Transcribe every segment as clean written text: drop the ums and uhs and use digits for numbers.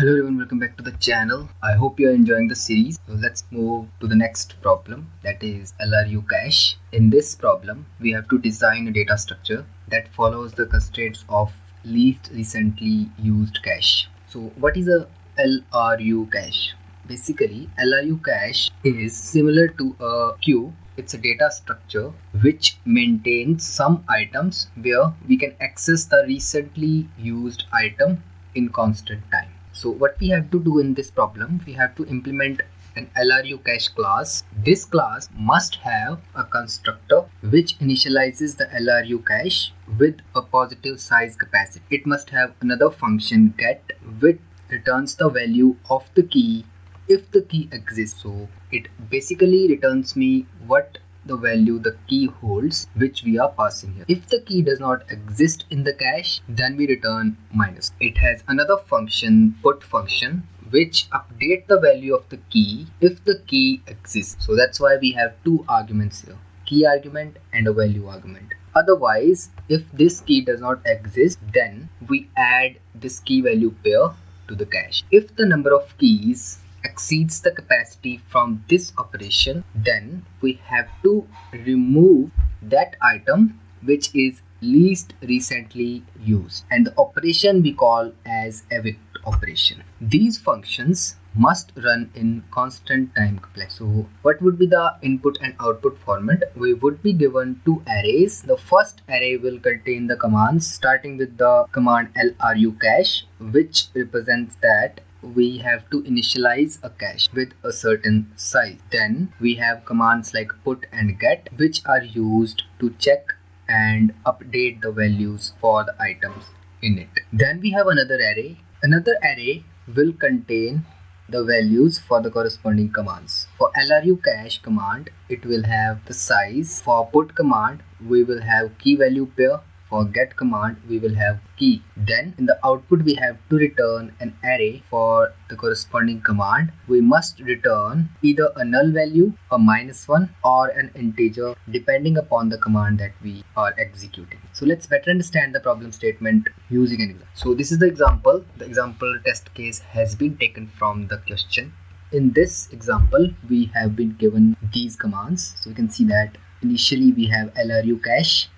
Hello everyone, welcome back to the channel. I hope you are enjoying the series. So let's move to the next problem, that is LRU cache. In this problem, we have to design a data structure that follows the constraints of least recently used cache. So what is a LRU cache? Basically, LRU cache is similar to a queue. It's a data structure which maintains some items where we can access the recently used item in constant time. So what we have to do in this problem, we have to implement an LRU cache class. This class must have a constructor which initializes the LRU cache with a positive size capacity. It must have another function get which returns the value of the key if the key exists. So it basically returns me what the value the key holds which we are passing here. If the key does not exist in the cache, then we return minus. It has another function, put function, which update the value of the key if the key exists. So that's why we have two arguments here, key argument and a value argument. Otherwise, if this key does not exist, then we add this key value pair to the cache. If the number of keys exceeds the capacity from this operation, then we have to remove that item which is least recently used, and the operation we call as evict operation. These functions must run in constant time complex. So what would be the input and output format? We would be given two arrays. The first array will contain the commands, starting with the command LRU cache, which represents that we have to initialize a cache with a certain size. Then we have commands like put and get, which are used to check and update the values for the items in it. Then we have another array. Another array will contain the values for the corresponding commands. For LRU cache command, it will have the size. For put command, we will have key value pair. For get command, we will have key. Then in the output, we have to return an array for the corresponding command. We must return either a null value, a -1, or an integer depending upon the command that we are executing. So let's better understand the problem statement using an example. So this is the example. The example test case has been taken from the question. In this example, we have been given these commands. So you can see that initially we have LRU cache.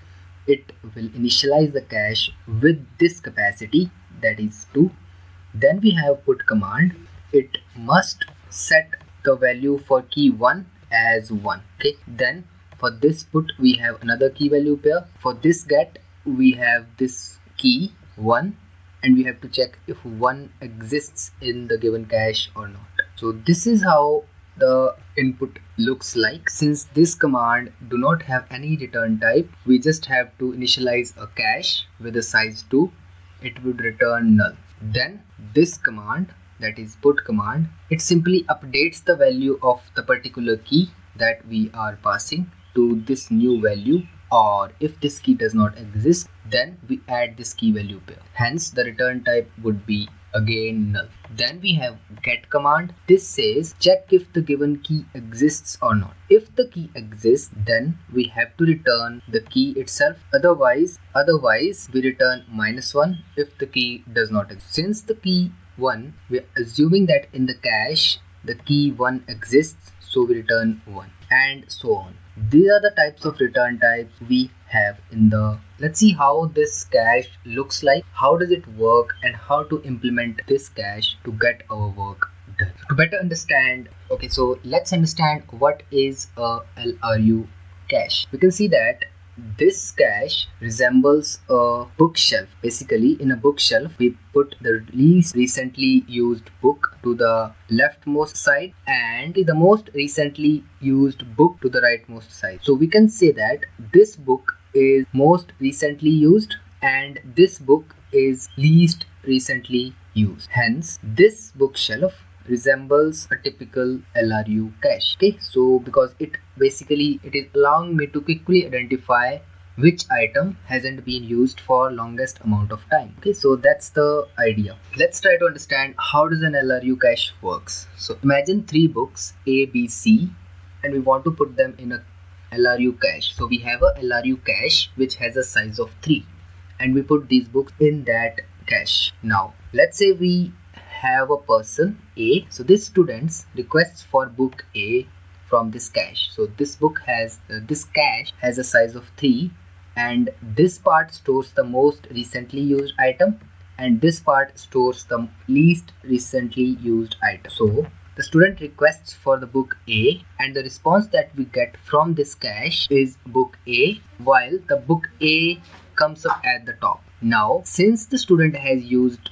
It will initialize the cache with this capacity, that is 2. Then we have put command. It must set the value for key 1 as 1. Okay. Then for this put, we have another key value pair. For this get, we have this key 1, and we have to check if 1 exists in the given cache or not. So this is how the input looks like. Since this command do not have any return type, we just have to initialize a cache with a size 2. It would return null. Then this command, that is put command, it simply updates the value of the particular key that we are passing to this new value, or if this key does not exist, then we add this key value pair. Hence the return type would be again null. Then we have get command. This says check if the given key exists or not. If the key exists, then we have to return the key itself. Otherwise we return -1 if the key does not exist. Since the key 1, we are assuming that in the cache the key 1 exists, so we return 1, and so on. These are the types of return types we have in the. Let's see how this cache looks like, how does it work, and how to implement this cache to get our work done. To better understand, okay, so let's understand what is a LRU cache. We can see that this cache resembles a bookshelf. Basically, in a bookshelf, we put the least recently used book to the leftmost side and the most recently used book to the rightmost side. So we can say that this book is most recently used and this book is least recently used. Hence, this bookshelf resembles a typical LRU cache. Okay, so because it is allowing me to quickly identify which item hasn't been used for longest amount of time. Okay, so that's the idea. Let's try to understand how does an LRU cache works. So imagine 3 books A, B, C, and we want to put them in a LRU cache. So we have a LRU cache which has a size of 3, and we put these books in that cache. Now let's say we have a person A. So this student requests for book A from this cache. So this book has this cache has a size of 3, and this part stores the most recently used item, and this part stores the least recently used item. So the student requests for the book A, and the response that we get from this cache is book A, while the book A comes up at the top. Now, since the student has used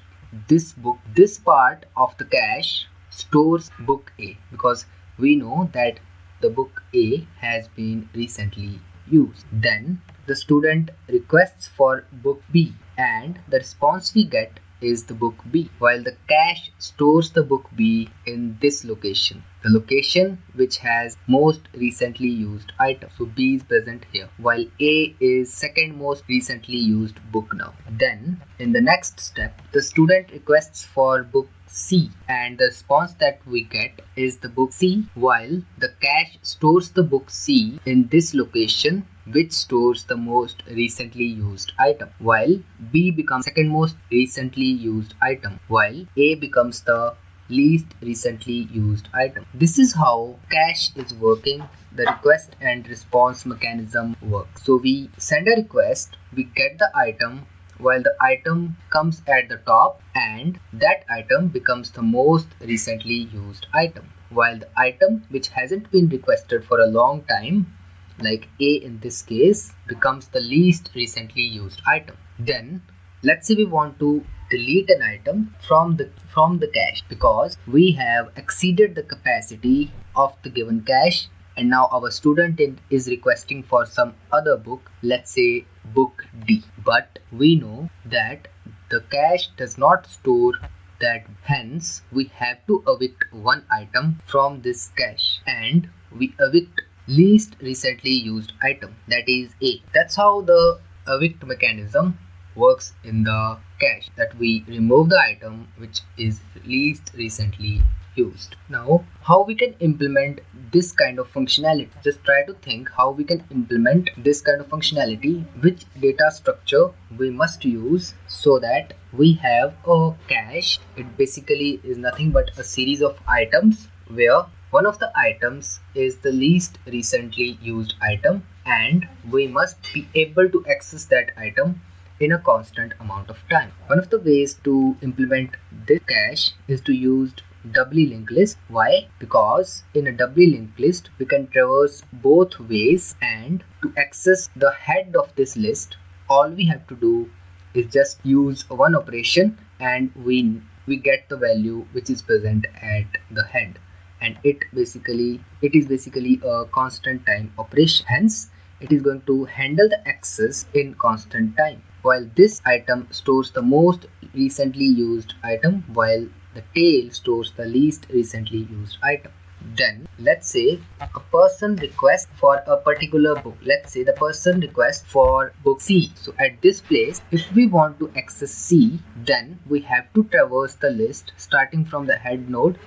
this book, this part of the cache stores book A, because we know that the book A has been recently used. Then the student requests for book B, and the response we get is the book B, while the cache stores the book B in this location, the location which has most recently used item. So B is present here, while A is second most recently used book now. Then in the next step, the student requests for book C, and the response that we get is the book C, while the cache stores the book C in this location which stores the most recently used item, while B becomes second most recently used item, while A becomes the least recently used item. This is how cache is working. The request and response mechanism works. So we send a request, we get the item, while the item comes at the top, and that item becomes the most recently used item, while the item which hasn't been requested for a long time, like A in this case, becomes the least recently used item. Then let's say we want to delete an item from the cache, because we have exceeded the capacity of the given cache, and now our student is requesting for some other book, let's say book D. But we know that the cache does not store that, hence we have to evict one item from this cache, and we evict least recently used item, that is A. That's how the evict mechanism works in the cache, that we remove the item which is least recently used. Now, how we can implement this kind of functionality? Just try to think how we can implement this kind of functionality, which data structure we must use so that we have a cache. It basically is nothing but a series of items where one of the items is the least recently used item, and we must be able to access that item in a constant amount of time. One of the ways to implement this cache is to use doubly linked list. Why? Because in a doubly linked list we can traverse both ways, and to access the head of this list, all we have to do is just use one operation, and we get the value which is present at the head, and it is basically a constant time operation. Hence it is going to handle the access in constant time, while this item stores the most recently used item, while the tail stores the least recently used item. Then let's say a person requests for a particular book. Let's say the person requests for book C. So at this place, if we want to access C, then we have to traverse the list starting from the head node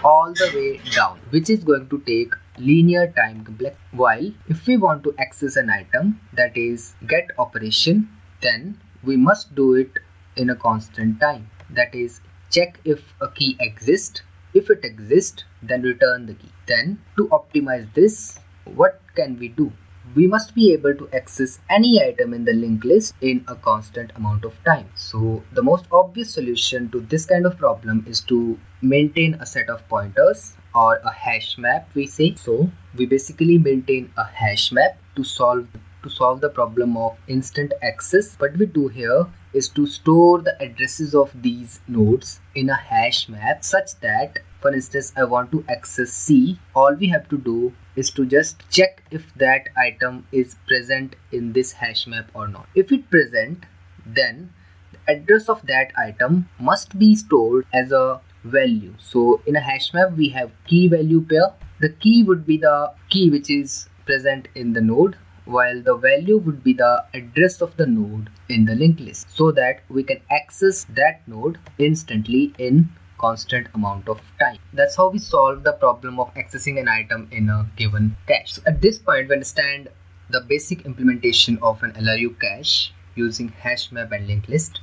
all the way down, which is going to take linear time complex. While if we want to access an item, that is get operation, then we must do it in a constant time, that is check if a key exists. If it exists, then return the key. Then to optimize this, what can we do? We must be able to access any item in the linked list in a constant amount of time. So the most obvious solution to this kind of problem is to maintain a set of pointers, or a hash map we say. So we basically maintain a hash map to solve the problem of instant access. What we do here is to store the addresses of these nodes in a hash map, such that, for instance, I want to access C. All we have to do is to just check if that item is present in this hash map or not. If it present, then the address of that item must be stored as a value. So in a hash map we have key value pair. The key would be the key which is present in the node, while the value would be the address of the node in the linked list, so that we can access that node instantly in constant amount of time. That's how we solve the problem of accessing an item in a given cache. So at this point, we understand the basic implementation of an LRU cache using hash map and linked list.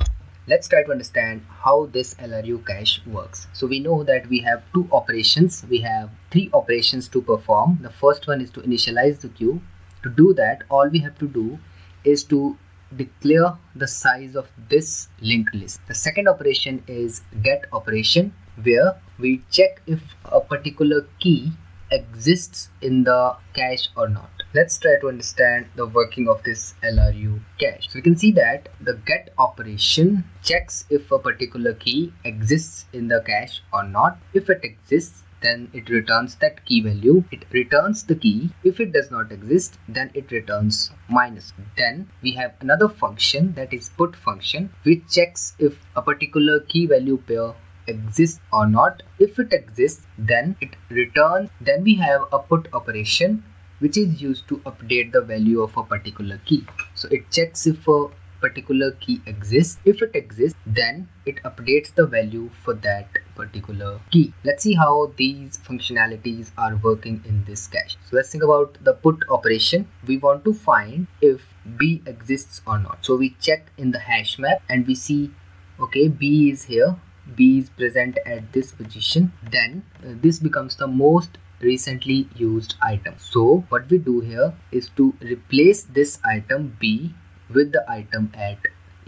Let's try to understand how this LRU cache works. So we know that we have two operations. We have three operations to perform. The first one is to initialize the queue. To do that, all we have to do is to declare the size of this linked list. The second operation is get operation, where we check if a particular key exists in the cache or not. Let's try to understand the working of this LRU cache. So we can see that the get operation checks if a particular key exists in the cache or not. If it exists, then it returns that key value. It returns the key. If it does not exist, then it returns minus. Then we have another function, that is put function, which checks if a particular key value pair exists or not. If it exists, then it returns. Then we have a put operation, which is used to update the value of a particular key. So it checks if a particular key exists. If it exists, then it updates the value for that particular key. Let's see how these functionalities are working in this cache. So let's think about the put operation. We want to find if B exists or not. So we check in the hash map and we see, okay, B is here. B is present at this position. Then this becomes the most recently used item. So what we do here is to replace this item B with the item at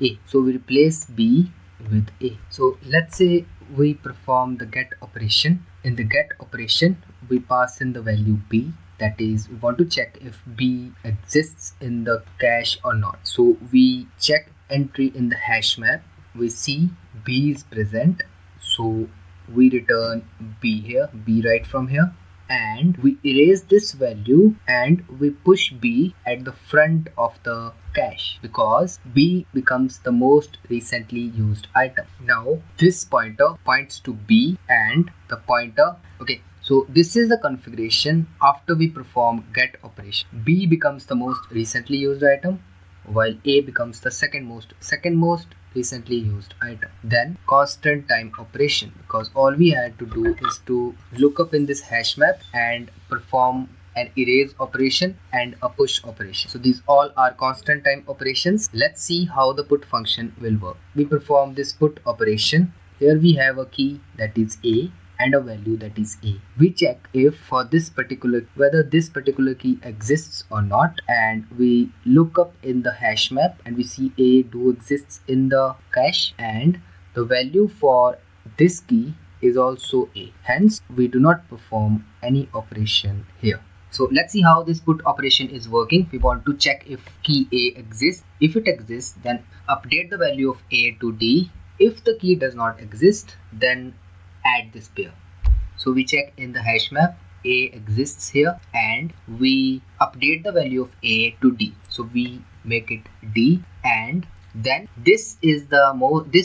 A. So we replace B with A. So let's say we perform the get operation. In the get operation, we pass in the value B. That is, we want to check if B exists in the cache or not. So we check entry in the hash map. We see B is present. So we return B here, B right from here. And we erase this value and we push B at the front of the cache because B becomes the most recently used item. Now this pointer points to B and the pointer, okay, so this is the configuration after we perform get operation. B becomes the most recently used item while A becomes the second most recently used item. Then constant time operation, because all we had to do is to look up in this hash map and perform an erase operation and a push operation. So these all are constant time operations. Let's see how the put function will work. We perform this put operation. Here we have a key that is A and a value that is A. We check if for this particular, whether this particular key exists or not, and we look up in the hash map and we see A do exists in the cache and the value for this key is also A. Hence we do not perform any operation here. So let's see how this put operation is working. We want to check if key A exists. If it exists, then update the value of A to D. If the key does not exist, then add this pair. So we check in the hash map, A exists here and we update the value of A to D. So we make it D and then this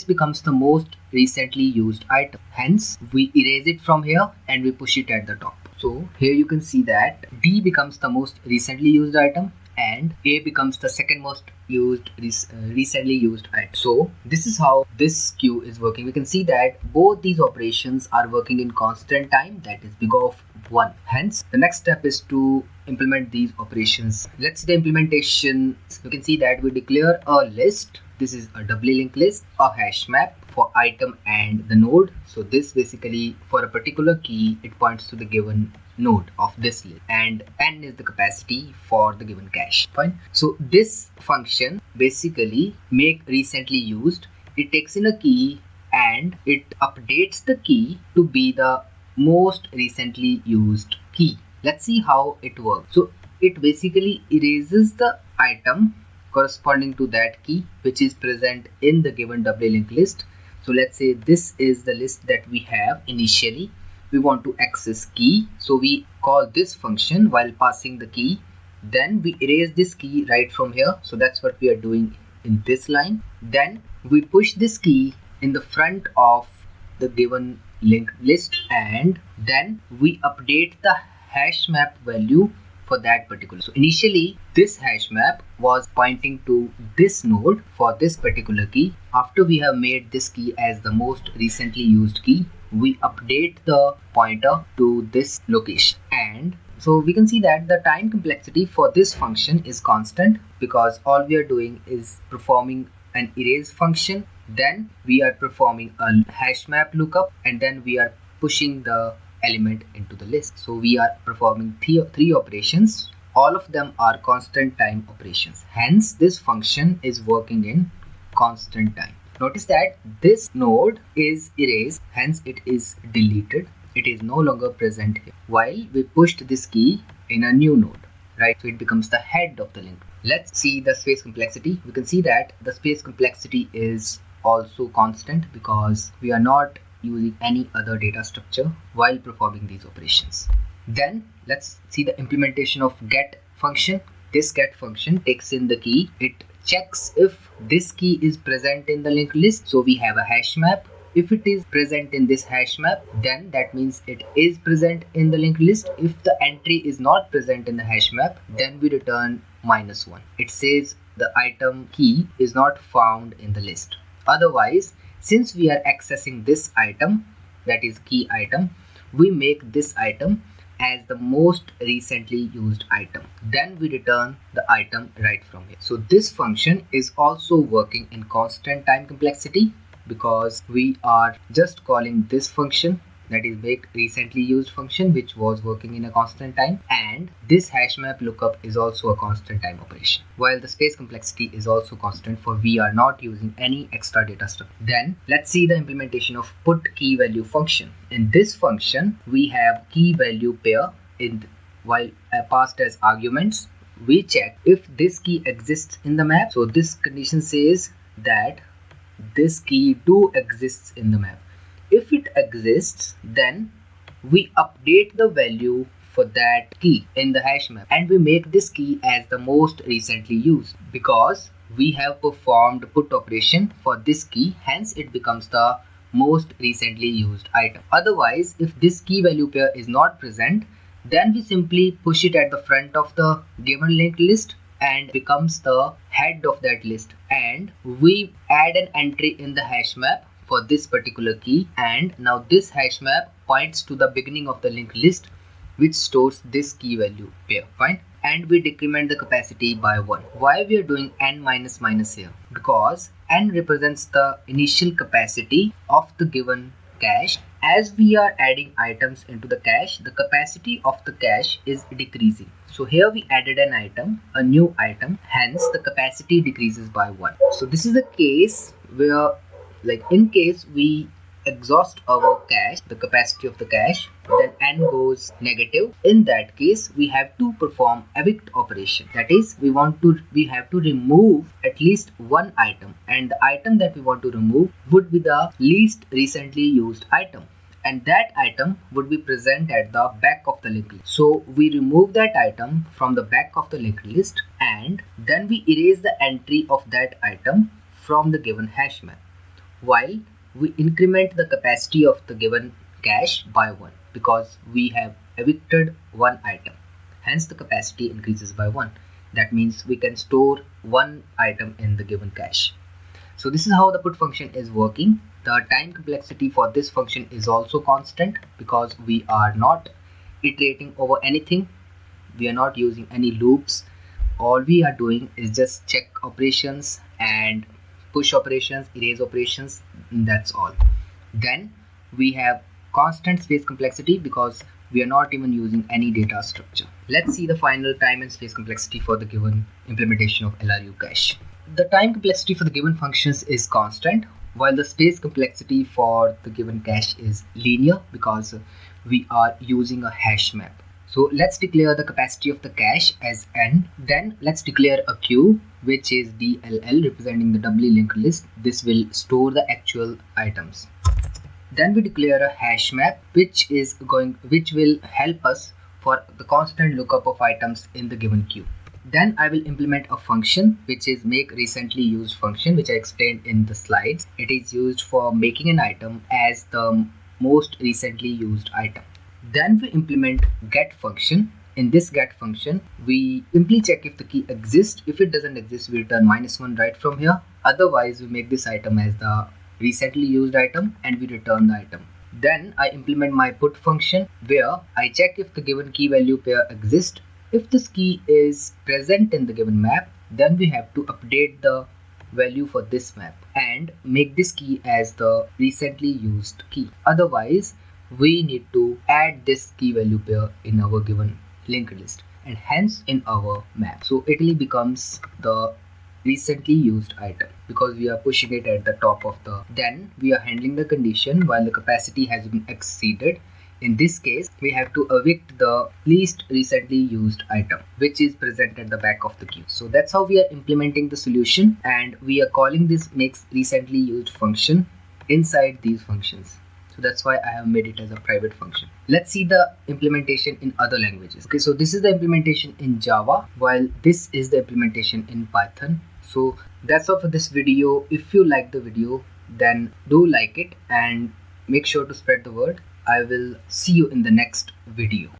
becomes the most recently used item. Hence we erase it from here and we push it at the top. So here you can see that D becomes the most recently used item and A becomes the second most recently used item. So this is how this queue is working. We can see that both these operations are working in constant time, that is big of 1. Hence the next step is to implement these operations. Let's see the implementation. You can see that we declare a list. This is a doubly linked list, a hash map for item and the node. So this basically for a particular key, it points to the given node of this list and n is the capacity for the given cache. Fine. So this function basically make recently used. It takes in a key and it updates the key to be the most recently used key. Let's see how it works. So it basically erases the item corresponding to that key which is present in the given doubly linked list. So let's say this is the list that we have initially. We want to access key, so we call this function while passing the key. Then we erase this key right from here. So that's what we are doing in this line. Then we push this key in the front of the given linked list and then we update the hash map value for that particular. So initially this hash map was pointing to this node for this particular key. After we have made this key as the most recently used key, we update the pointer to this location. And so we can see that the time complexity for this function is constant because all we are doing is performing an erase function Then we are performing a hash map lookup, and then we are pushing the element into the list. So we are performing three operations. All of them are constant time operations. Hence, this function is working in constant time. Notice that this node is erased, hence it is deleted. It is no longer present here. While we pushed this key in a new node, right? So it becomes the head of the link. Let's see the space complexity. We can see that the space complexity is also constant because we are not using any other data structure while performing these operations. Then let's see the implementation of get function. This get function takes in the key. It checks if this key is present in the linked list. So we have a hash map. If it is present in this hash map, then that means it is present in the linked list. If the entry is not present in the hash map, then we return -1. It says the item key is not found in the list. Otherwise, since we are accessing this item, that is key item, we make this item as the most recently used item. Then we return the item right from here. So this function is also working in constant time complexity because we are just calling this function, that is make recently used function, which was working in a constant time, and this hash map lookup is also a constant time operation, while the space complexity is also constant, for we are not using any extra data structure. Then let's see the implementation of put key value function. In this function we have key value pair while passed as arguments. We check if this key exists in the map. So this condition says that this key exists in the map. If it exists, then we update the value for that key in the hash map, and we make this key as the most recently used because we have performed put operation for this key, hence it becomes the most recently used item. Otherwise, if this key value pair is not present, then we simply push it at the front of the given linked list and becomes the head of that list, and we add an entry in the hash map for this particular key, and now this hash map points to the beginning of the linked list, which stores this key value pair. Fine. And we decrement the capacity by 1. Why we are doing n minus minus here? Because n represents the initial capacity of the given cache. As we are adding items into the cache, the capacity of the cache is decreasing. So here we added an item, a new item, hence the capacity decreases by 1. So this is a case where, like in case we exhaust our cache, the capacity of the cache, then n goes negative. In that case, we have to perform evict operation. That is, we have to remove at least one item, and the item that we want to remove would be the least recently used item, and that item would be present at the back of the linked list. So we remove that item from the back of the linked list, and then we erase the entry of that item from the given hash map, while we increment the capacity of the given cache by 1 because we have evicted one item. Hence the capacity increases by 1. That means we can store one item in the given cache. So this is how the put function is working. The time complexity for this function is also constant because we are not iterating over anything. We are not using any loops. All we are doing is just check operations and push operations, erase operations, that's all. Then we have constant space complexity because we are not even using any data structure. Let's see the final time and space complexity for the given implementation of LRU cache. The time complexity for the given functions is constant, while the space complexity for the given cache is linear because we are using a hash map. So let's declare the capacity of the cache as n. Then let's declare a queue, which is DLL, representing the doubly linked list. This will store the actual items. Then we declare a hash map, which will help us for the constant lookup of items in the given queue. Then I will implement a function, which is make recently used function, which I explained in the slides. It is used for making an item as the most recently used item. Then we implement get function. In this get function, we simply check if the key exists. If it doesn't exist, we return -1 right from here. Otherwise, we make this item as the recently used item and we return the item. Then I implement my put function, where I check if the given key value pair exists. If this key is present in the given map, then we have to update the value for this map and make this key as the recently used key. Otherwise, we need to add this key value pair in our given linked list and hence in our map. So it really becomes the recently used item because we are pushing it at the top of the. Then we are handling the condition while the capacity has been exceeded. In this case, we have to evict the least recently used item, which is present at the back of the queue. So that's how we are implementing the solution, and we are calling this makes recently used function inside these functions. So that's why I have made it as a private function. Let's see the implementation in other languages. Okay, so this is the implementation in Java, while this is the implementation in Python. So that's all for this video. If you like the video, then do like it and make sure to spread the word. I will see you in the next video.